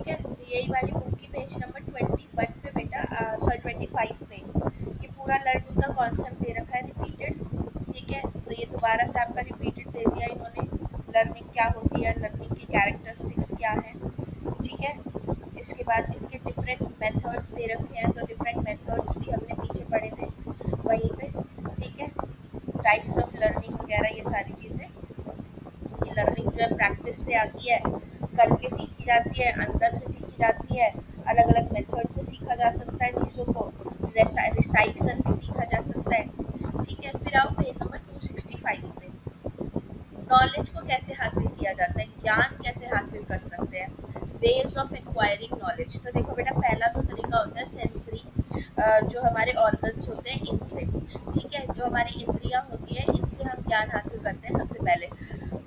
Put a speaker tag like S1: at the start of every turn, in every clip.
S1: ठीक है, यही वाली बुक की पेज नंबर 21 पे बेटा, सॉरी 25 पे ये पूरा लर्निंग का कॉन्सेप्ट दे रखा है रिपीटेड। ठीक है, तो ये दोबारा से आपका रिपीटेड दे दिया इन्होंने, लर्निंग क्या होती है, लर्निंग की कैरेक्टरिस्टिक्स क्या है। ठीक है, इसके बाद इसके डिफरेंट मेथड्स दे रखे हैं, तो डिफरेंट मेथड्स भी हमने पीछे पढ़े थे वहीं पे। ठीक है, टाइप्स ऑफ लर्निंग वगैरह ये सारी चीज़ें। ये लर्निंग जो है प्रैक्टिस से आती है, करके सीखी जाती है, अंदर से सीखी जाती है, अलग अलग मेथड से सीखा जा सकता है चीज़ों को, रिसाइट करके सीखा जा सकता है। ठीक है, फिर आओ पेज नंबर 265 पे, नॉलेज को कैसे हासिल किया जाता है, ज्ञान कैसे हासिल कर सकते हैं, वेज ऑफ एक्वायरिंग नॉलेज। तो देखो बेटा, पहला तो तरीका होता है सेंसरी, जो हमारे ऑर्गन्स होते हैं इनसे। ठीक है, जो हमारी इंद्रियां होती हैं इनसे हम ज्ञान हासिल करते हैं सबसे पहले।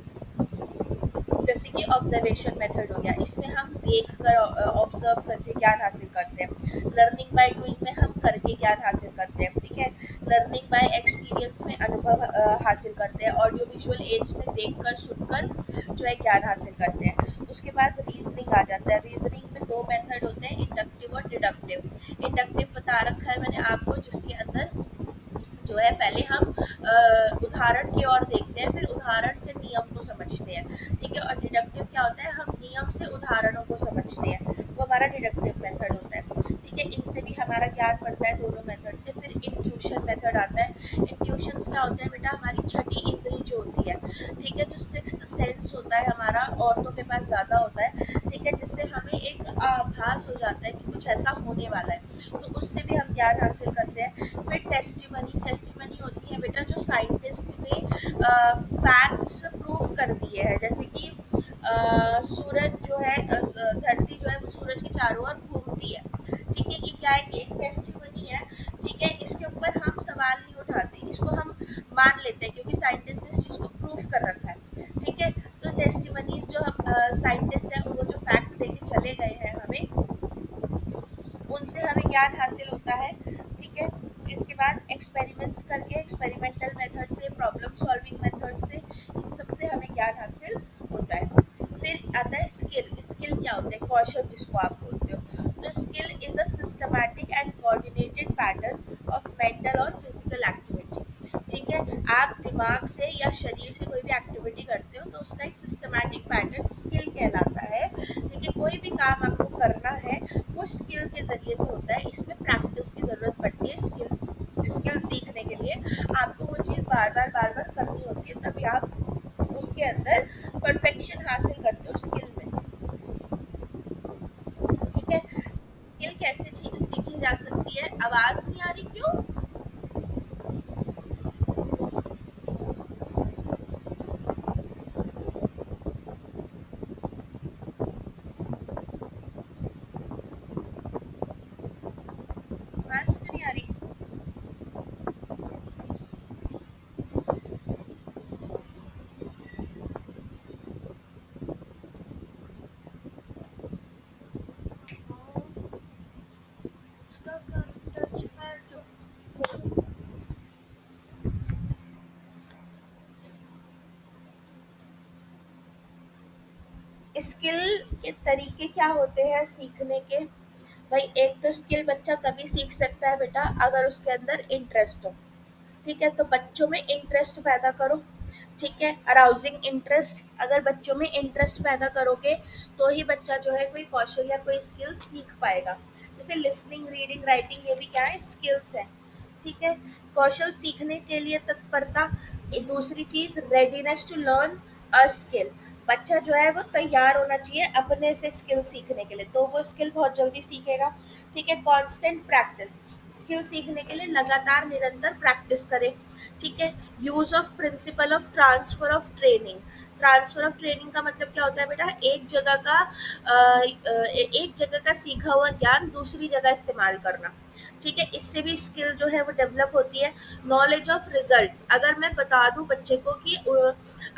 S1: जैसे कि ऑब्जर्वेशन मेथड हो गया, इसमें हम देख कर ऑब्जर्व करके ज्ञान हासिल करते हैं। लर्निंग बाय डूइंग में हम करके ज्ञान हासिल करते हैं। ठीक है, लर्निंग बाय एक्सपीरियंस में अनुभव हासिल करते हैं। ऑडियो विजुअल एड्स में देखकर सुनकर जो है ज्ञान हासिल करते हैं। उसके बाद रीजनिंग आ जाता है। रीजनिंग में दो मेथड होते हैं, इंडक्टिव और डिडक्टिव। इंडक्टिव बता रखा है मैंने आपको, जिसके अंदर जो है पहले हम उदाहरण की ओर देखते हैं, फिर उदाहरण से नियम को समझते हैं। ठीक है, और डिडक्टिव क्या होता है, हम नियम से उदाहरणों को समझते हैं, वो हमारा डिडक्टिव मेथड होता है। ठीक है, इनसे भी हमारा ज्ञान बढ़ता है दोनों मेथड से। फिर इंट्यूशन मेथड आता है। इंट्यूशंस क्या होता है बेटा, हमारी छठी इंद्री जो होती है, ठीक है, जो सिक्स्थ सेंस होता है हमारा, औरतों के पास ज़्यादा होता है। ठीक है, जिससे हमें एक आभास हो जाता है कि कुछ ऐसा होने वाला है, तो उससे भी हम ज्ञान हासिल करते हैं। फिर टेस्टिमनी, टेस्टिमनी होती है बेटा जो साइंटिस्ट ने फैक्ट्स प्रूफ कर दिए हैं, जैसे कि सूरज जो है, धरती जो है वो सूरज के चारों ओर घूमती है। ठीक है, ये क्या है, एक टेस्टिमनी है। ठीक है, इसके ऊपर हम सवाल नहीं उठाते, इसको हम मान लेते हैं क्योंकि साइंटिस्ट ने इस चीज़ को प्रूफ कर रखा है। ठीक है, तो टेस्टिमनी जो हम साइंटिस्ट हैं वो जो फैक्ट देके चले गए हैं हमें, उनसे हमें ज्ञान हासिल होता है। ठीक है, इसके बाद एक्सपेरिमेंट्स करके, एक्सपेरिमेंटल मेथड से, प्रॉब्लम सॉल्विंग मेथड से, इन सब से हमें ज्ञान हासिल होता है। फिर आता है स्किल। स्किल क्या होता है, कौशल जिसको आप बोलते हो। तो skill is a systematic and coordinated pattern of mental और फिजिकल एक्टिविटी। ठीक है, आप दिमाग से या शरीर से कोई भी एक्टिविटी करते हो तो उसका एक सिस्टमैटिक पैटर्न स्किल कहलाता है। ठीक है, कोई भी काम आपको करना है वो स्किल के ज़रिए से होता है, इसमें प्रैक्टिस की ज़रूरत पड़ती है। स्किल सीखने के लिए आपको वो चीज़ बार बार करनी होती है, तभी आप उसके अंदर परफेक्शन हासिल करते हो स्किल में। ठीक है, स्किल कैसे सीखी जा सकती है, आवाज़ नहीं आ रही क्यों? आवाज़ क्यों नहीं आ रही? इसका टच पैड जो स्किल के तरीके क्या होते हैं सीखने के? भाई, एक तो स्किल बच्चा तभी सीख सकता है बेटा अगर उसके अंदर इंटरेस्ट हो। ठीक है, तो बच्चों में इंटरेस्ट पैदा करो। ठीक है, अराउजिंग इंटरेस्ट, अगर बच्चों में इंटरेस्ट पैदा करोगे तो ही बच्चा जो है कोई कौशल या कोई स्किल सीख पाएगा। जैसे लिसनिंग, रीडिंग, राइटिंग, ये भी क्या है, स्किल्स है। ठीक है, कौशल सीखने के लिए तत्परता। दूसरी चीज, readiness to learn a skill. बच्चा जो है वो तैयार होना चाहिए अपने से स्किल सीखने के लिए, तो वो स्किल बहुत जल्दी सीखेगा। ठीक है, कांस्टेंट प्रैक्टिस, स्किल सीखने के लिए लगातार निरंतर प्रैक्टिस करें। ठीक है, use of principle of transfer of training. Transfer of training का मतलब क्या होता है बेटा, एक जगह का सीखा हुआ ज्ञान दूसरी जगह इस्तेमाल करना। ठीक है, इससे भी स्किल जो है वो डेवलप होती है। नॉलेज ऑफ रिजल्ट्स, अगर मैं बता दूं बच्चे को कि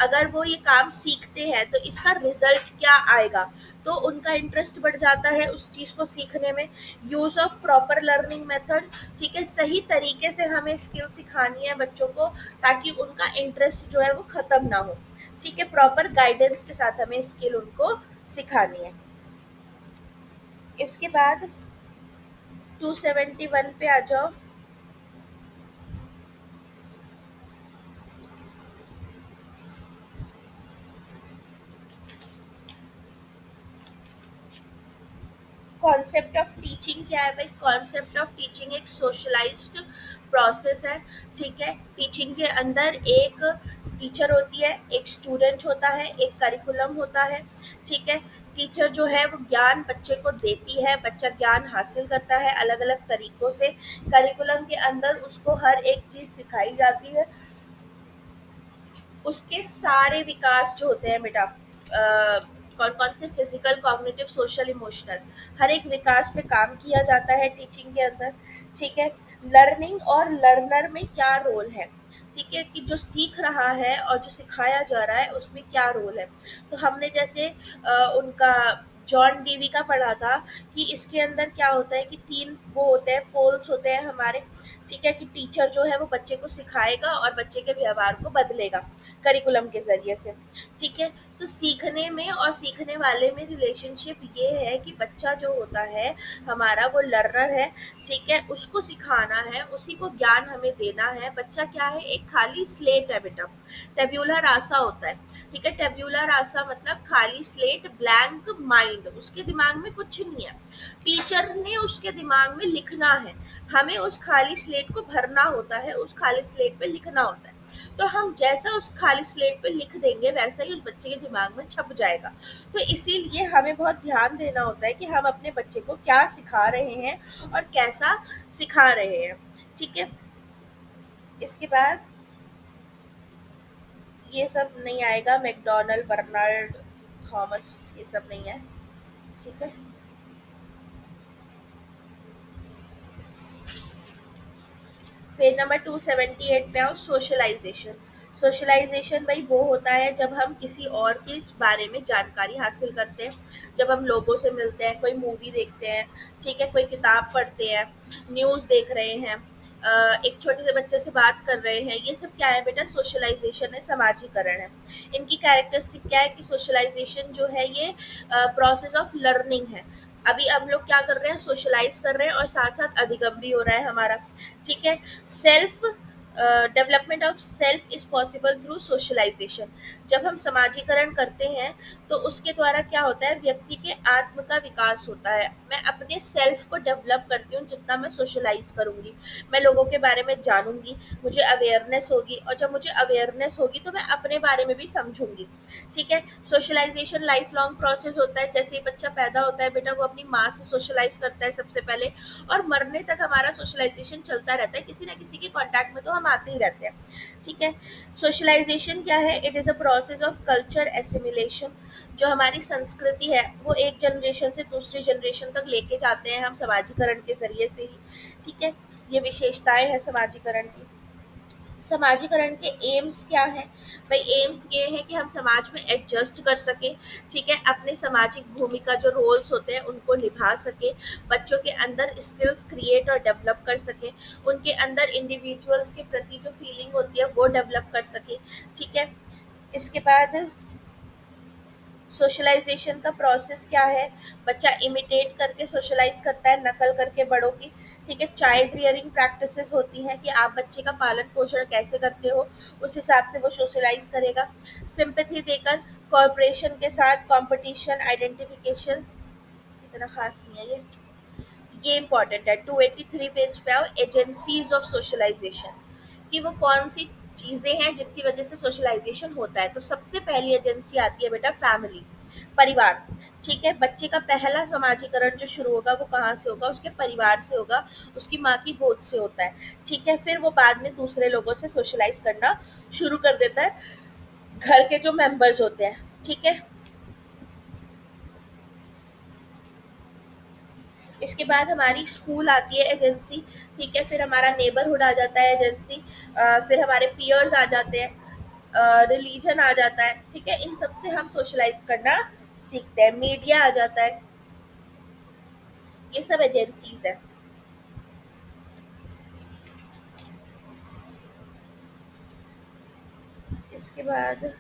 S1: अगर वो ये काम सीखते हैं तो इसका रिजल्ट क्या आएगा, तो उनका इंटरेस्ट बढ़ जाता है उस चीज़ को सीखने में। Use of proper learning method. ठीक है, सही तरीके से हमें स्किल सिखानी है बच्चों को ताकि उनका इंटरेस्ट जो है वो ख़त्म ना हो। ठीक है, प्रॉपर गाइडेंस के साथ हमें स्किल उनको सिखानी है। इसके बाद 271 पे आ जाओ। कॉन्सेप्ट ऑफ टीचिंग क्या है भाई? कॉन्सेप्ट ऑफ टीचिंग एक सोशलाइज्ड प्रोसेस है। ठीक है, टीचिंग के अंदर एक टीचर होती है, एक स्टूडेंट होता है, एक करिकुलम होता है। ठीक है, टीचर जो है वो ज्ञान बच्चे को देती है, बच्चा ज्ञान हासिल करता है अलग अलग तरीकों से। करिकुलम के अंदर उसको हर एक चीज़ सिखाई जाती है। उसके सारे विकास जो होते हैं बेटा, कौन कौन से, फिजिकल, कॉग्निटिव, सोशल, इमोशनल, हर एक विकास पे काम किया जाता है टीचिंग के अंदर। ठीक है, लर्निंग और लर्नर में क्या रोल है? ठीक है, कि जो सीख रहा है और जो सिखाया जा रहा है उसमें क्या रोल है। तो हमने जैसे उनका जॉन डीवी का पढ़ा था कि इसके अंदर क्या होता है कि तीन वो होते हैं, पोल्स होते हैं हमारे। ठीक है, कि टीचर जो है वो बच्चे को सिखाएगा और बच्चे के व्यवहार को बदलेगा करिकुलम के ज़रिए से। ठीक है, तो सीखने में और सीखने वाले में रिलेशनशिप ये है कि बच्चा जो होता है हमारा वो लर्नर है। ठीक है, उसको सिखाना है, उसी को ज्ञान हमें देना है। बच्चा क्या है, एक खाली स्लेट है बेटा, टेब्यूला रासा होता है। ठीक है, टेब्यूला रासा मतलब खाली स्लेट, ब्लैंक माइंड, उसके दिमाग में कुछ नहीं है। टीचर ने उसके दिमाग में लिखना है, हमें उस खाली स्लेट को भरना होता है, उस खाली स्लेट पे लिखना होता है। तो हम जैसा उस खाली स्लेट पे लिख देंगे वैसा ही उस बच्चे के दिमाग में छप जाएगा। तो इसीलिए हमें बहुत ध्यान देना होता है कि हम अपने बच्चे को क्या सिखा रहे हैं और कैसा सिखा रहे हैं। ठीक है, इसके बाद ये सब नहीं आएगा, मैकडोनल्ड, बर्नार्ड, थॉमस, ये सब नहीं है। ठीक है, पेज नंबर 278 पे आओ, सोशलाइजेशन। सोशलाइजेशन भाई वो होता है जब हम किसी और के इस बारे में जानकारी हासिल करते हैं, जब हम लोगों से मिलते हैं, कोई मूवी देखते हैं, ठीक है, कोई किताब पढ़ते हैं, न्यूज़ देख रहे हैं, एक छोटे से बच्चे से बात कर रहे हैं, ये सब क्या है बेटा? सोशलाइजेशन है, समाजीकरण है। इनकी कैरेक्टरिस्टिक क्या है कि सोशलाइजेशन जो है ये प्रोसेस ऑफ लर्निंग है। अभी हम लोग क्या कर रहे हैं, सोशलाइज कर रहे हैं और साथ साथ अधिगम भी हो रहा है हमारा। ठीक है, self development of self is possible through socialization. जब हम समाजीकरण करते हैं तो उसके द्वारा क्या होता है, व्यक्ति के आत्म का विकास होता है। मैं अपने सेल्फ को डेवलप करती हूँ जितना मैं सोशलाइज करूंगी, मैं लोगों के बारे में जानूंगी, मुझे अवेयरनेस होगी, और जब मुझे अवेयरनेस होगी तो मैं अपने बारे में भी समझूंगी। ठीक है, सोशलाइजेशन लाइफ लॉन्ग प्रोसेस होता है। जैसे ही बच्चा पैदा होता है बेटा, वो अपनी माँ से सोशलाइज करता है सबसे पहले, और मरने तक हमारा सोशलाइजेशन चलता रहता है, किसी ना किसी के कांटेक्ट में तो हम आते ही रहते हैं। ठीक है, सोशलाइजेशन क्या है? It is a process of culture assimilation. जो हमारी संस्कृति है वो एक जनरेशन से दूसरी जनरेशन तक लेके जाते हैं हम समाजीकरण के जरिए से ही। ठीक है, ये विशेषताएं हैं समाजीकरण की। समाजीकरण के एम्स क्या हैं? भाई एम्स ये है कि हम समाज में एडजस्ट कर सकें। ठीक है, अपने सामाजिक भूमिका जो रोल्स होते हैं उनको निभा सकें, बच्चों के अंदर स्किल्स क्रिएट और डेवलप कर सकें, उनके अंदर इंडिविजुअल्स के प्रति जो फीलिंग होती है वो डेवलप कर सकें। ठीक है, इसके बाद सोशलाइजेशन का प्रोसेस क्या है? बच्चा इमिटेट करके सोशलाइज करता है, नकल करके बड़ों की। ठीक है, चाइल्ड रियरिंग प्रैक्टिसेस होती हैं कि आप बच्चे का पालन पोषण कैसे करते हो, उस हिसाब से वो सोशलाइज करेगा। सिंपैथी देकर, कॉर्पोरेशन के साथ, कंपटीशन, आइडेंटिफिकेशन, इतना खास नहीं है ये इंपॉर्टेंट है। 283 पेज पे आओ, एजेंसीज ऑफ सोशलाइजेशन, कि वो कौन सी चीज़ें हैं जिनकी वजह से सोशलाइजेशन होता है। तो सबसे पहली एजेंसी आती है बेटा फैमिली, परिवार। ठीक है, बच्चे का पहला समाजीकरण जो शुरू होगा वो कहाँ से होगा? उसके परिवार से होगा, उसकी माँ की गोद से होता है। ठीक है, फिर वो बाद में दूसरे लोगों से सोशलाइज करना शुरू कर देता है, घर के जो मेंबर्स होते हैं। ठीक है, इसके बाद हमारी स्कूल आती है एजेंसी। ठीक है, फिर हमारा नेबरहुड आ जाता है एजेंसी, फिर हमारे पियर्स आ जाते हैं, रिलीजन आ जाता है। ठीक है, इन सब से हम सोशलाइज करना सीखते हैं। मीडिया आ जाता है, ये सब एजेंसीज है। इसके बाद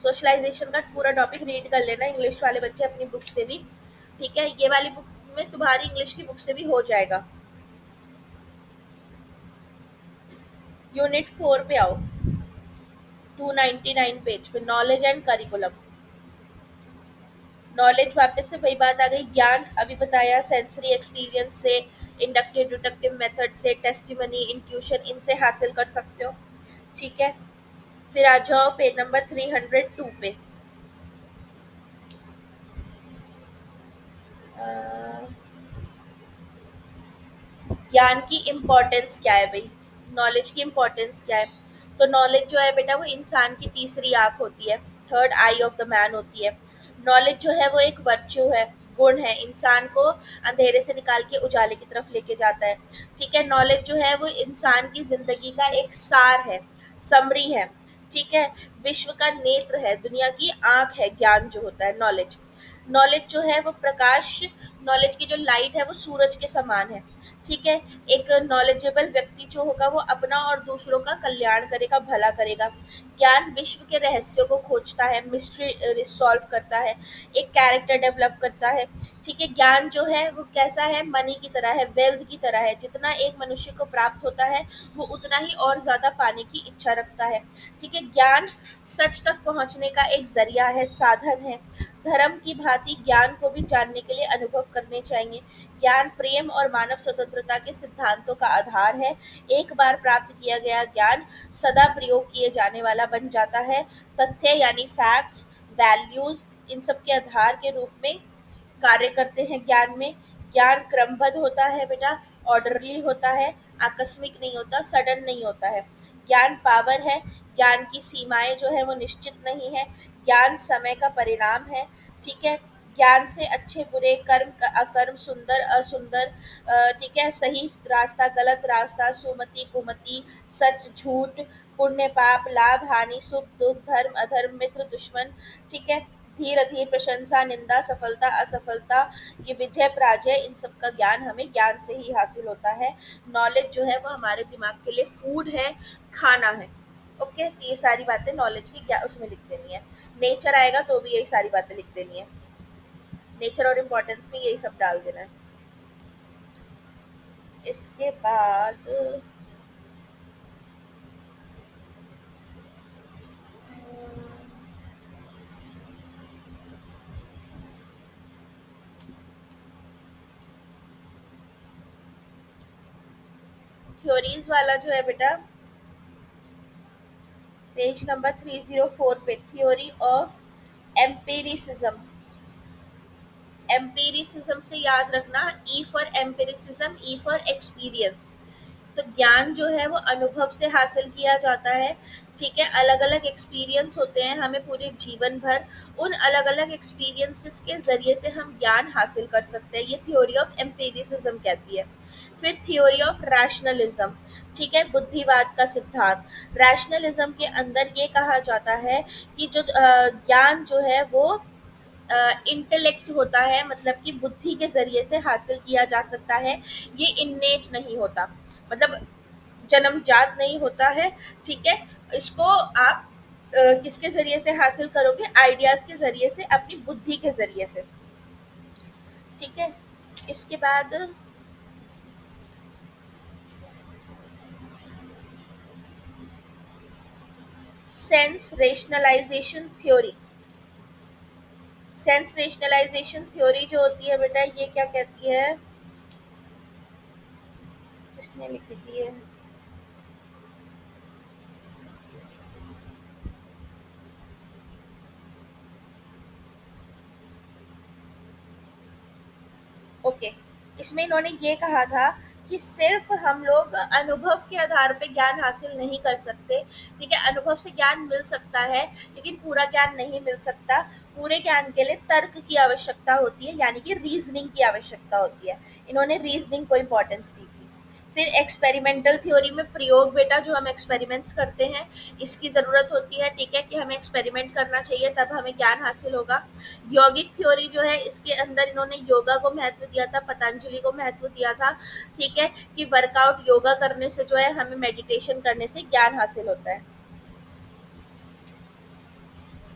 S1: सोशलाइजेशन का पूरा टॉपिक रीड कर लेना इंग्लिश वाले बच्चे अपनी बुक से भी, ठीक है, ये वाली बुक में तुम्हारी इंग्लिश की बुक से भी हो जाएगा। यूनिट 4 पे आओ, 299 पेज पे, नॉलेज एंड करिकुलम। नॉलेज वापस से वही बात आ गई, ज्ञान अभी बताया, सेंसरी एक्सपीरियंस से, इंडक्टिव डिडक्टिव मेथड से, टेस्टिमनी, इंट्यूशन, इनसे हासिल कर सकते हो, ठीक है। फिर आ जाओ पेज नंबर 302 पे। अ, ज्ञान की इम्पोर्टेंस क्या है भाई, नॉलेज की इम्पोर्टेंस क्या है। तो नॉलेज जो है बेटा वो इंसान की तीसरी आंख होती है, third I of the man होती है। नॉलेज जो है वो एक वर्च्यू है, गुण है, इंसान को अंधेरे से निकाल के उजाले की तरफ लेके जाता है, ठीक है। नॉलेज जो है वो इंसान की जिंदगी का एक सार है, समरी है, ठीक है। विश्व का नेत्र है, दुनिया की आंख है, ज्ञान जो होता है नॉलेज। नॉलेज जो है वो प्रकाश, नॉलेज की जो लाइट है वो सूरज के समान है, ठीक है। एक नॉलेजेबल व्यक्ति जो होगा वो अपना और दूसरों का कल्याण करेगा, भला करेगा। ज्ञान विश्व के रहस्यों को खोजता है, मिस्ट्री सॉल्व करता है, एक कैरेक्टर डेवलप करता है, ठीक है। ज्ञान जो है वो कैसा है, मनी की तरह है, वेल्थ की तरह है, जितना एक मनुष्य को प्राप्त होता है वो उतना ही और ज्यादा पाने की इच्छा रखता है, ठीक है। ज्ञान सच तक पहुंचने का एक जरिया है, साधन है। धर्म की भांति ज्ञान को भी जानने के लिए अनुभव करने चाहिए। ज्ञान प्रेम और मानव स्वतंत्रता के सिद्धांतों का आधार है। एक बार प्राप्त किया गया ज्ञान सदा प्रयोग किए जाने वाला बन जाता है। तथ्य यानी फैक्ट्स, वैल्यूज, इन सब के आधार के रूप में कार्य करते हैं ज्ञान में। ज्ञान क्रमबद्ध होता है बेटा, ऑर्डरली होता है, आकस्मिक नहीं होता, सडन नहीं होता है। ज्ञान पावर है, ज्ञान की सीमाएं जो है वो निश्चित नहीं है। ज्ञान समय का परिणाम है, ठीक है। ज्ञान से अच्छे बुरे, कर्म अकर्म, सुंदर असुंदर, ठीक है, सही रास्ता गलत रास्ता, सुमति कुमति, सच झूठ, पुण्य पाप, लाभ हानि, सुख दुख, धर्म अधर्म, मित्र दुश्मन, ठीक है। धीर अधीर, प्रशंसा निंदा, सफलता असफलता, ये विजय पराजय, इन सब का ज्ञान हमें ज्ञान से ही हासिल होता है। नॉलेज जो है वो हमारे दिमाग के लिए फूड है, खाना है। ओके, तो ये सारी बातें नॉलेज की क्या उसमें लिख देनी है। नेचर आएगा तो भी यही सारी बातें लिख देनी है, नेचर और इम्पोर्टेंस में यही सब डाल देना है। इसके बाद थ्योरीज वाला जो है बेटा, पेज नंबर 304 पे, थ्योरी ऑफ एम्पिरिसिज्म। एम्पिरिसिज्म से याद रखना, E for empiricism, E for experience. तो ज्ञान जो है वो अनुभव से हासिल किया जाता है, ठीक है। अलग अलग एक्सपीरियंस होते हैं हमें पूरे जीवन भर, उन अलग अलग एक्सपीरियंसेस के जरिए से हम ज्ञान हासिल कर सकते हैं, ये थ्योरी ऑफ एम्पिरिसिज्म कहती है। फिर थ्योरी ऑफ रैशनलिज्म, ठीक है, बुद्धिवाद का सिद्धांत। रैशनलिज्म के अंदर ये कहा जाता है कि जो ज्ञान जो है वो इंटेलेक्ट होता है, मतलब कि बुद्धि के जरिए से हासिल किया जा सकता है, ये इन्नेट नहीं होता, मतलब जन्मजात नहीं होता है, ठीक है। इसको आप किसके जरिए से हासिल करोगे, आइडियाज के जरिए से, अपनी बुद्धि के जरिए से, ठीक है। इसके बाद sense rationalization theory. Sense rationalization theory जो होती है बेटा, ये क्या कहती है, किसने लिखी थी है, ओके। इसमें इन्होंने ये कहा था कि सिर्फ हम लोग अनुभव के आधार पे ज्ञान हासिल नहीं कर सकते, ठीक है। अनुभव से ज्ञान मिल सकता है लेकिन पूरा ज्ञान नहीं मिल सकता। पूरे ज्ञान के लिए तर्क की आवश्यकता होती है, यानी कि रीजनिंग की आवश्यकता होती है। इन्होंने रीजनिंग को इम्पोर्टेंस दी थी। फिर एक्सपेरिमेंटल थ्योरी में प्रयोग बेटा, जो हम एक्सपेरिमेंट्स करते हैं इसकी ज़रूरत होती है, ठीक है, कि हमें एक्सपेरिमेंट करना चाहिए तब हमें ज्ञान हासिल होगा। यौगिक थ्योरी जो है इसके अंदर इन्होंने योगा को महत्व दिया था, पतंजलि को महत्व दिया था, ठीक है, कि वर्कआउट योगा करने से जो है हमें मेडिटेशन करने से ज्ञान हासिल होता है।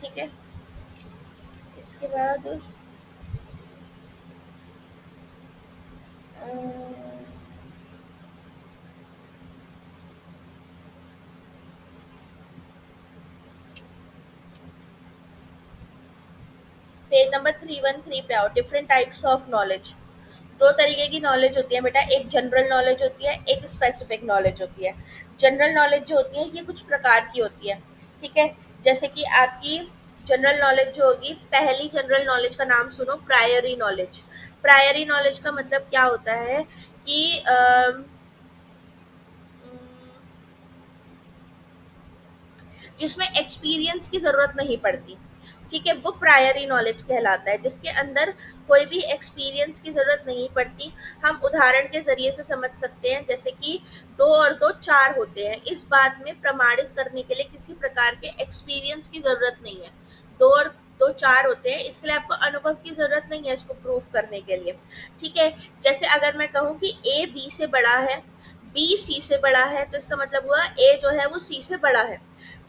S1: ठीक है। इसके बाद पेज नंबर 313 पे आओ। Different types of knowledge. दो तरीके की नॉलेज होती है बेटा, एक जनरल नॉलेज होती है, एक स्पेसिफिक नॉलेज होती है। जनरल नॉलेज जो होती है ये कुछ प्रकार की होती है, ठीक है। जैसे कि आपकी जनरल नॉलेज जो होगी, पहली जनरल नॉलेज का नाम सुनो, प्रायरी नॉलेज। प्रायरी नॉलेज का मतलब क्या होता है कि जिसमें एक्सपीरियंस की ज़रूरत नहीं पड़ती, ठीक है, वो प्रायरी नॉलेज कहलाता है, जिसके अंदर कोई भी एक्सपीरियंस की ज़रूरत नहीं पड़ती। हम उदाहरण के ज़रिए से समझ सकते हैं, जैसे कि दो और दो चार होते हैं, इस बात में प्रमाणित करने के लिए किसी प्रकार के एक्सपीरियंस की ज़रूरत नहीं है। दो और दो चार होते हैं, इसके लिए आपको अनुभव की ज़रूरत नहीं है इसको प्रूफ करने के लिए, ठीक है। जैसे अगर मैं कहूँ कि ए बी से बड़ा है, बी सी से बड़ा है, तो इसका मतलब हुआ ए जो है वो सी से बड़ा है,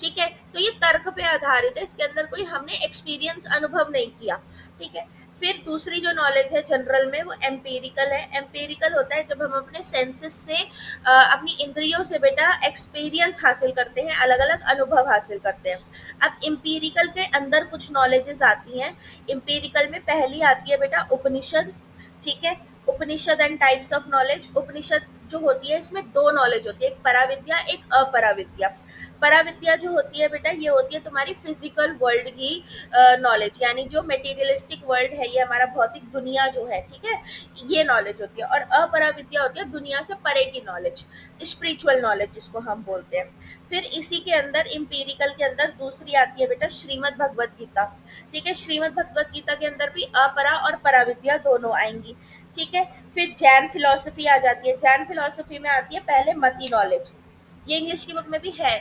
S1: ठीक है। तो ये तर्क पे आधारित है, इसके अंदर कोई हमने एक्सपीरियंस अनुभव नहीं किया, ठीक है। फिर दूसरी जो नॉलेज है जनरल में, वो एम्पेरिकल है। एम्पेरिकल होता है जब हम अपने सेंसेस से अपनी इंद्रियों से बेटा एक्सपीरियंस हासिल करते हैं, अलग अलग अनुभव हासिल करते हैं। अब इम्पीरिकल के अंदर कुछ नॉलेजेस आती हैं। इम्पीरिकल में पहली आती है बेटा उपनिषद, ठीक है। उपनिषद एंड टाइप्स ऑफ नॉलेज। उपनिषद जो होती है इसमें दो नॉलेज होती है, एक पराविद्या, एक अपराविद्या। पराविद्या जो होती है बेटा, ये होती है तुम्हारी फिजिकल वर्ल्ड की नॉलेज, यानी जो मेटीरियलिस्टिक वर्ल्ड है, ये हमारा भौतिक दुनिया जो है, ठीक है, ये नॉलेज होती है। और अपराविद्या होती है दुनिया से परे की नॉलेज, स्पिरिचुअल नॉलेज जिसको हम बोलते हैं। फिर इसी के अंदर इम्पीरिकल के अंदर दूसरी आती है बेटा श्रीमद् भगवत गीता, ठीक है। श्रीमद् भगवत गीता के अंदर भी अपरा और पराविद्या दोनों आएंगी, ठीक है। फिर जैन फिलोसफी आ जाती है। जैन फिलोसफी में आती है पहले मती नॉलेज, ये इंग्लिश की बुक में भी है,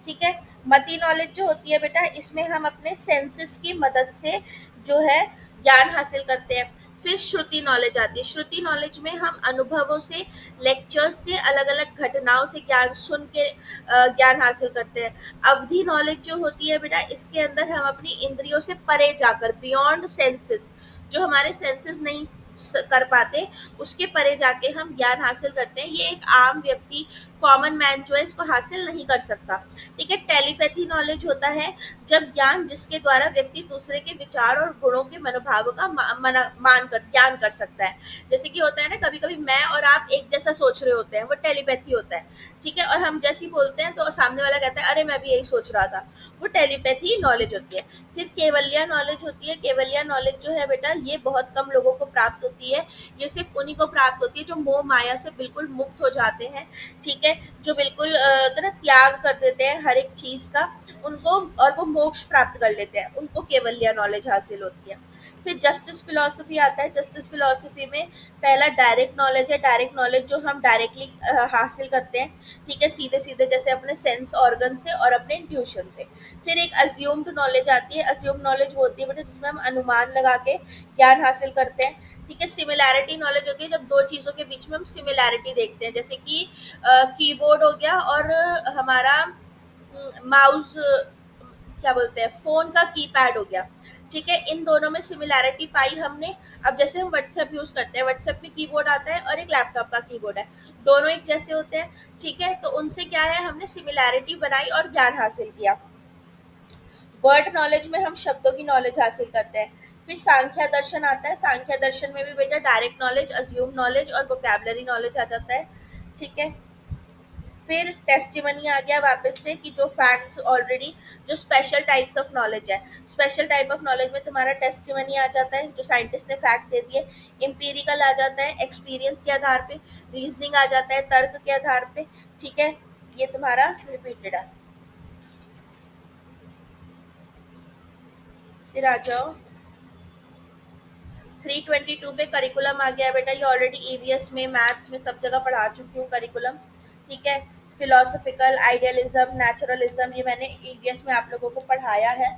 S1: ठीक है। मती नॉलेज जो होती है बेटा, इसमें हम अपने सेंसेस की मदद से जो है ज्ञान हासिल करते हैं। फिर श्रुति नॉलेज आती है। श्रुति नॉलेज में हम अनुभवों से, लेक्चर्स से, अलग अलग घटनाओं से ज्ञान सुन के ज्ञान हासिल करते हैं। अवधि नॉलेज जो होती है बेटा, इसके अंदर हम अपनी इंद्रियों से परे जाकर, बियॉन्ड सेंसेस, जो हमारे सेंसेस नहीं कर पाते, उसके परे जाके हम ज्ञान हासिल करते हैं। ये एक आम व्यक्ति, कॉमन मैन जो है इसको हासिल नहीं कर सकता, ठीक है। टेलीपैथी नॉलेज होता है जब ज्ञान जिसके द्वारा व्यक्ति दूसरे के विचार और गुणों के मनोभावों का मान कर ज्ञान कर सकता है। जैसे कि होता है ना, कभी कभी मैं और आप एक जैसा सोच रहे होते हैं, वो टेलीपैथी होता है, ठीक है। और हम जैसे ही बोलते हैं तो सामने वाला कहता है अरे मैं भी यही सोच रहा था, वो टेलीपैथी नॉलेज होती है। फिर केवलिया नॉलेज होती है। केवलिया नॉलेज जो है बेटा, ये बहुत कम लोगों को प्राप्त होती है। ये सिर्फ उन्हीं को प्राप्त होती है जो मोह माया से बिल्कुल मुक्त हो जाते हैं, ठीक है, जो बिल्कुल तरह त्याग कर देते हैं हर एक चीज का, उनको, और वो मोक्ष प्राप्त कर लेते हैं, उनको केवलिया नॉलेज हासिल होती है। फिर जस्टिस फिलोसफी आता है। जस्टिस फिलोसफी में पहला डायरेक्ट नॉलेज है। डायरेक्ट नॉलेज जो हम डायरेक्टली हासिल करते हैं, ठीक है, सीधे सीधे, जैसे अपने सेंस ऑर्गन से और अपने इंट्यूशन से। फिर एक अज्यूम्ड नॉलेज आती है। अज्यूम्ड नॉलेज वो होती है बेटा जिसमें हम अनुमान लगा के ज्ञान हासिल करते हैं, ठीक है। सिमिलैरिटी नॉलेज होती है जब दो चीज़ों के बीच में हम सिमिलैरिटी देखते हैं, जैसे कि कीबोर्ड हो गया और हमारा माउस, क्या बोलते हैं, फोन का कीपैड हो गया, ठीक है। इन दोनों में सिमिलैरिटी पाई हमने। अब जैसे हम व्हाट्सएप यूज करते हैं, व्हाट्सएप में कीबोर्ड आता है और एक लैपटॉप का कीबोर्ड है, दोनों एक जैसे होते हैं, ठीक है। तो उनसे क्या है, हमने सिमिलैरिटी बनाई और ज्ञान हासिल किया। वर्ड नॉलेज में हम शब्दों की नॉलेज हासिल करते हैं। फिर सांख्या दर्शन आता है। सांख्या दर्शन में भी बेटा डायरेक्ट नॉलेज, अज्यूम नॉलेज और वोकैबलरी नॉलेज आ जाता है, ठीक है। फिर टेस्टिमनी आ गया वापस से, कि जो फैक्ट्स ऑलरेडी, जो स्पेशल टाइप्स ऑफ नॉलेज है, स्पेशल टाइप ऑफ नॉलेज में तुम्हारा टेस्टिमनी आ जाता है, जो साइंटिस्ट ने फैक्ट दे दिए। इम्पीरिकल आ जाता है, एक्सपीरियंस के आधार पे। रीजनिंग आ जाता है, तर्क के आधार पे, ठीक है। ये तुम्हारा रिपीटेड है। फिर आ जाओ 322 पे करिकुलम आ गया है बेटा। ये ऑलरेडी ईवीएस में, मैथ्स में, सब जगह पढ़ा चुकी हूँ करिकुलम, ठीक है। फिलोसफिकल, आइडियलिज्म, नेचुरलिज्म, ये मैंने ईवीएस में आप लोगों को पढ़ाया है,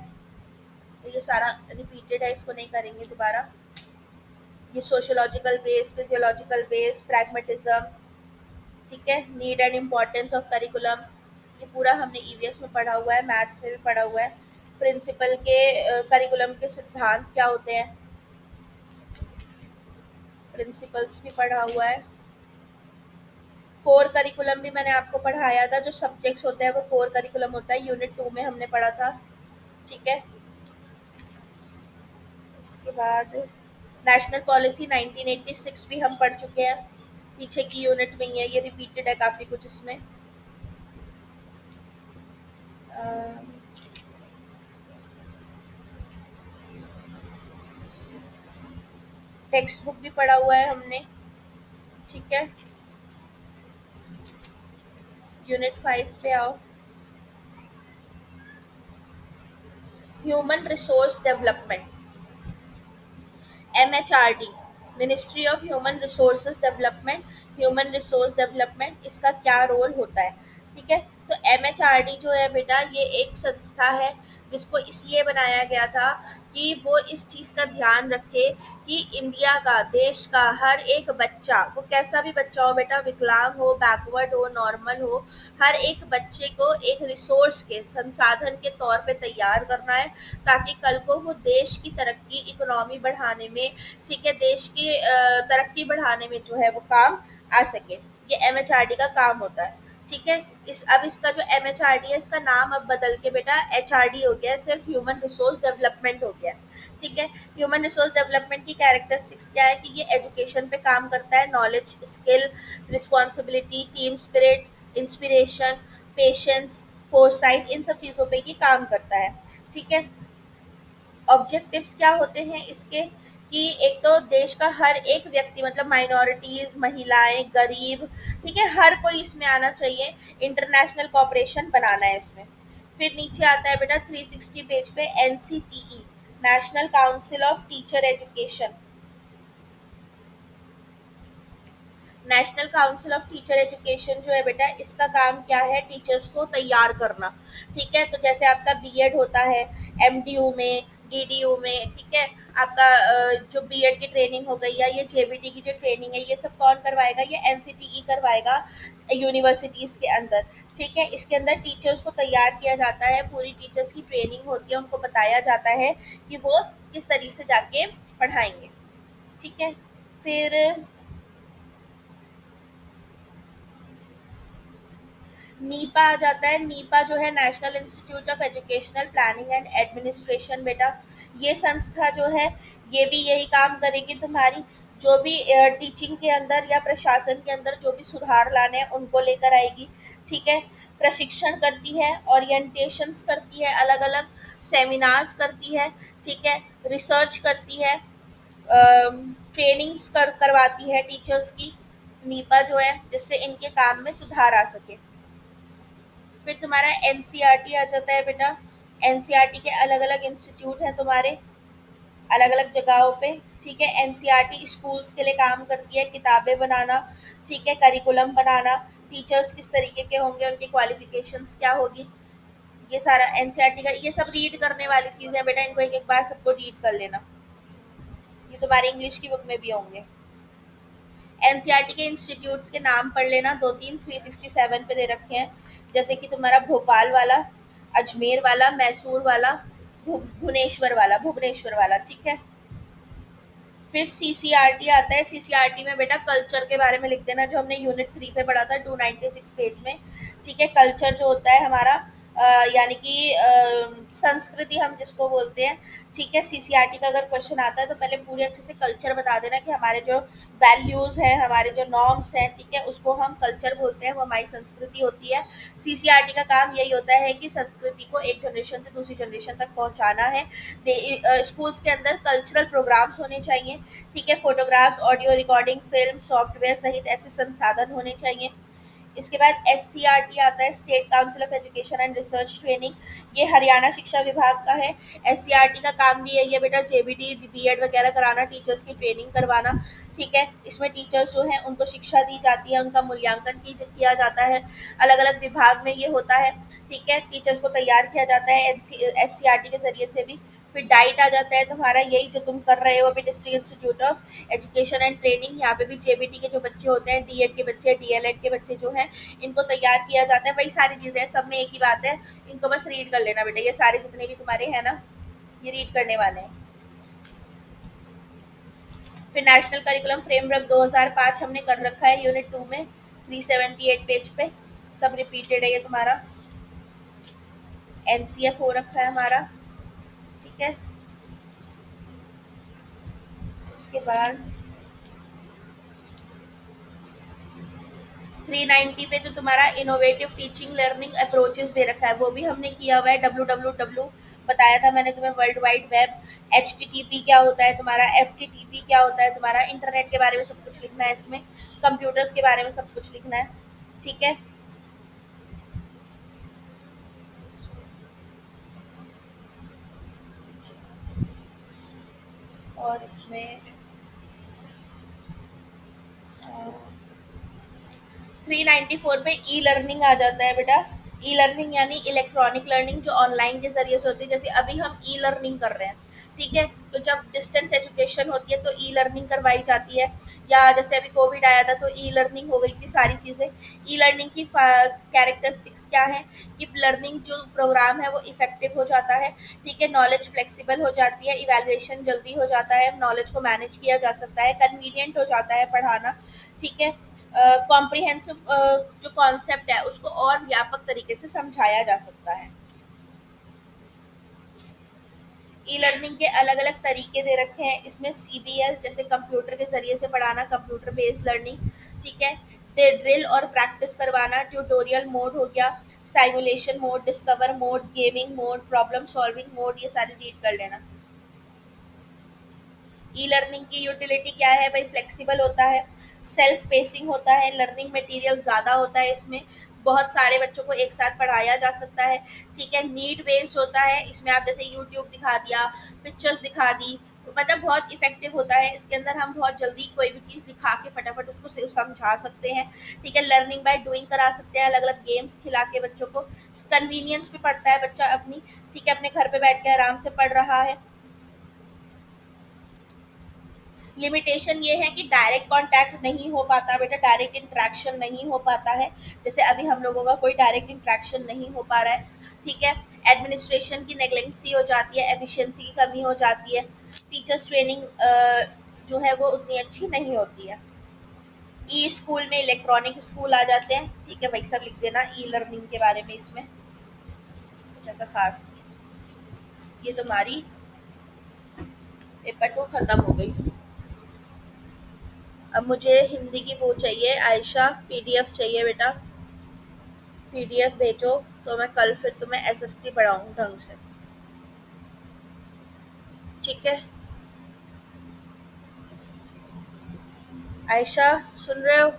S1: तो ये सारा रिपीटेड है, इसको नहीं करेंगे दोबारा। ये sociological base, physiological base, pragmatism, ठीक है। Need and importance of curriculum, ये पूरा हमने ईवीएस में पढ़ा हुआ है, मैथ्स में भी पढ़ा हुआ है। प्रिंसिपल के करिकुलम के सिद्धांत क्या होते हैं, प्रिंसिपल्स भी पढ़ा हुआ है। कोर करिकुलम भी मैंने आपको पढ़ाया था, जो सब्जेक्ट्स होते हैं वो कोर करिकुलम होता है, यूनिट 2 में हमने पढ़ा था। ठीक है, उसके बाद नेशनल पॉलिसी 1986 भी हम पढ़ चुके हैं, पीछे की यूनिट में ही है, ये रिपीटेड है काफ़ी कुछ इसमें। टेक्स्ट बुक भी पढ़ा हुआ है हमने। ठीक है, यूनिट 5 पे आओ। Human resource development, MHRD, ministry of human resources development. Human resource development, इसका क्या रोल होता है। ठीक है, तो MHRD जो है बेटा, ये एक संस्था है जिसको इसलिए बनाया गया था कि वो इस चीज़ का ध्यान रखे कि इंडिया का, देश का हर एक बच्चा, वो कैसा भी बच्चा हो बेटा, विकलांग हो, बैकवर्ड हो, नॉर्मल हो, हर एक बच्चे को एक रिसोर्स के, संसाधन के तौर पे तैयार करना है, ताकि कल को वो देश की तरक्की, इकोनॉमी बढ़ाने में, ठीक है, देश की तरक्की बढ़ाने में जो है वो काम आ सके। ये MHRD का काम होता है। ठीक है, इस अब इसका जो MHRD है, इसका नाम अब बदल के बेटा HRD हो गया है, सिर्फ ह्यूमन रिसोर्स डेवलपमेंट हो गया है। ठीक है, ह्यूमन रिसोर्स डेवलपमेंट की कैरेक्टरिस्टिक्स क्या है कि ये एजुकेशन पे काम करता है, knowledge, skill, responsibility, team spirit, inspiration, patience, foresight, इन सब चीज़ों पे ये काम करता है। ठीक है, ऑब्जेक्टिव्स क्या होते हैं इसके, कि एक तो देश का हर एक व्यक्ति, मतलब माइनॉरिटीज, महिलाएं, गरीब, ठीक है, हर कोई इसमें आना चाहिए, इंटरनेशनल कॉपरेशन बनाना है इसमें। फिर नीचे आता है बेटा 360 पेज पे NCTE, national council of teacher education. National council of teacher education जो है बेटा, इसका काम क्या है, टीचर्स को तैयार करना। ठीक है, तो जैसे आपका बीएड होता है, MDU में, DDU में, ठीक है, आपका जो बीएड की ट्रेनिंग हो गई, या ये JBT की जो ट्रेनिंग है, ये सब कौन करवाएगा, ये NCTE करवाएगा यूनिवर्सिटीज़ के अंदर। ठीक है, इसके अंदर टीचर्स को तैयार किया जाता है, पूरी टीचर्स की ट्रेनिंग होती है, उनको बताया जाता है कि वो किस तरीके से जाके पढ़ाएंगे। ठीक है, फिर नीपा आ जाता है। नीपा जो है national institute of educational planning and administration बेटा, ये संस्था जो है, ये भी यही काम करेगी, तुम्हारी जो भी टीचिंग के अंदर या प्रशासन के अंदर जो भी सुधार लाने हैं उनको लेकर आएगी। ठीक है, प्रशिक्षण करती है, ओरिएंटेशंस करती है, अलग अलग सेमिनार्स करती है। ठीक है, रिसर्च करती है, ट्रेनिंग्स करवाती है टीचर्स की, नीपा जो है, जिससे इनके काम में सुधार आ सके। फिर तुम्हारा NCERT आ जाता है बेटा। NCERT के अलग अलग इंस्टीट्यूट हैं तुम्हारे, अलग अलग जगहों पे। ठीक है, NCERT स्कूल्स के लिए काम करती है, किताबें बनाना, ठीक है, करिकुलम बनाना, टीचर्स किस तरीके के होंगे, उनकी क्वालिफिकेशंस क्या होगी, ये सारा NCERT का, ये सब रीड करने वाली चीज़ें हैं बेटा, इनको एक एक बार सबको रीड कर लेना, ये तुम्हारी इंग्लिश की बुक में भी होंगे। NCERT के इंस्टीट्यूट्स के नाम पढ़ लेना, दो तीन 367 पे दे रखे हैं, जैसे कि तुम्हारा भोपाल वाला, अजमेर वाला, मैसूर वाला, भुवनेश्वर वाला। ठीक है, फिर CCRT आता है। CCRT में बेटा कल्चर के बारे में लिख देना, जो हमने यूनिट 3 पे पढ़ा था 296 पेज में। ठीक है, कल्चर जो होता है हमारा, यानी कि संस्कृति हम जिसको बोलते हैं। ठीक है, CCRT का अगर क्वेश्चन आता है तो पहले पूरे अच्छे से कल्चर बता देना, कि हमारे जो वैल्यूज़ हैं, हमारे जो नॉर्म्स हैं, ठीक है, उसको हम कल्चर बोलते हैं, वो हमारी संस्कृति होती है। CCRT का काम यही होता है कि संस्कृति को एक जनरेशन से दूसरी जनरेशन तक पहुंचाना है। स्कूल्स के अंदर कल्चरल प्रोग्राम्स होने चाहिए। ठीक है, photographs, audio recording, film, software सहित ऐसे संसाधन होने चाहिए। इसके बाद SCRT आता है, state council of education and research training, ये हरियाणा शिक्षा विभाग का है। SCRT का काम भी यही है बेटा, JBT, BED वगैरह कराना, टीचर्स की ट्रेनिंग करवाना। ठीक है, इसमें टीचर्स जो हैं उनको शिक्षा दी जाती है, उनका मूल्यांकन किया जाता है, अलग अलग विभाग में ये होता है। ठीक है, टीचर्स को तैयार किया जाता है SCRT के जरिए से भी। फिर डाइट आ जाता है तुम्हारा, यही जो तुम कर रहे हो अभी, district institute of education and training. यहाँ पे भी जेबीटी के जो बच्चे होते हैं, डीएड के बच्चे, डीएलएड के बच्चे जो हैं, इनको तैयार किया जाता है। वही सारी चीज़ें हैं, सब में एक ही बात है, इनको बस रीड कर लेना बेटा, ये सारे जितने भी तुम्हारे हैं ना, ये रीड करने वाले हैं। फिर नेशनल करिकुलम फ्रेमवर्क 2005 हमने कर रखा है यूनिट 2 में, 378 पेज पे, सब रिपीटेड है ये तुम्हारा। एनसीएफ हो रखा है हमारा, ठीक है। इसके बाद 390 पे जो तुम्हारा इनोवेटिव टीचिंग लर्निंग अप्रोचेस दे रखा है, वो भी हमने किया हुआ है। डब्ल्यू बताया था मैंने तुम्हें, वर्ल्ड वाइड वेब। एचटीटीपी क्या होता है तुम्हारा, एफटीटीपी क्या होता है तुम्हारा, इंटरनेट के बारे में सब कुछ लिखना है इसमें, कंप्यूटर्स के बारे में सब कुछ लिखना है, ठीक है। और इसमें 394 पे ई लर्निंग आ जाता है बेटा। ई लर्निंग यानी इलेक्ट्रॉनिक लर्निंग, जो ऑनलाइन के जरिए से होती है। जैसे अभी हम ई लर्निंग कर रहे हैं, ठीक है, तो जब डिस्टेंस एजुकेशन होती है तो ई लर्निंग करवाई जाती है। या जैसे अभी कोविड आया था तो ई लर्निंग हो गई थी सारी चीज़ें। ई लर्निंग की कैरेक्टरिस्टिक्स क्या है, कि लर्निंग जो प्रोग्राम है वो इफेक्टिव हो जाता है, ठीक है, नॉलेज फ्लेक्सिबल हो जाती है, इवैल्यूएशन जल्दी हो जाता है, नॉलेज को मैनेज किया जा सकता है, कन्वीनियंट हो जाता है पढ़ाना, ठीक है। कॉम्प्रिहेंसिव जो कॉन्सेप्ट है उसको और व्यापक तरीके से समझाया जा सकता है। ई लर्निंग के अलग अलग तरीके दे रखे हैं इसमें। सीबीएल जैसे कंप्यूटर के जरिए से पढ़ाना, कंप्यूटर बेस्ड लर्निंग, ठीक है। ड्रिल और प्रैक्टिस करवाना, ट्यूटोरियल मोड हो गया, simulation mode, discover mode, gaming mode, problem solving mode, ये सारी रीड कर लेना। ई लर्निंग की यूटिलिटी क्या है भाई, फ्लेक्सिबल होता है, सेल्फ पेसिंग होता है, लर्निंग मटेरियल ज़्यादा होता है इसमें, बहुत सारे बच्चों को एक साथ पढ़ाया जा सकता है, ठीक है। नीड बेस्ड होता है इसमें, आप जैसे यूट्यूब दिखा दिया, पिक्चर्स दिखा दी, तो मतलब बहुत इफेक्टिव होता है। इसके अंदर हम बहुत जल्दी कोई भी चीज़ दिखा के फटाफट उसको समझा सकते हैं, ठीक है। लर्निंग बाय डूइंग करा सकते हैं, अलग अलग गेम्स खिला के बच्चों को, कन्वीनियंस भी पड़ता है बच्चा अपनी, ठीक है, अपने घर पे बैठ के आराम से पढ़ रहा है। लिमिटेशन ये है कि डायरेक्ट कांटेक्ट नहीं हो पाता बेटा, डायरेक्ट इंटरेक्शन नहीं हो पाता है, जैसे अभी हम लोगों का कोई डायरेक्ट इंटरेक्शन नहीं हो पा रहा है, ठीक है। एडमिनिस्ट्रेशन की नेग्लेंसी हो जाती है, एफिशिएंसी की कमी हो जाती है, टीचर्स ट्रेनिंग जो है वो उतनी अच्छी नहीं होती है। ई स्कूल में इलेक्ट्रॉनिक स्कूल आ जाते हैं, ठीक है, वही सब लिख देना ई लर्निंग के बारे में, इसमें कुछ ऐसा खास नहीं है। ये तुम्हारी पेपर टू खत्म हो गई। अब मुझे हिंदी की वो चाहिए आयशा, पीडीएफ चाहिए बेटा, पीडीएफ भेजो, तो मैं कल फिर तुम्हें एसएसटी पढ़ाऊँ ढंग से, ठीक है। आयशा, सुन रहे हो?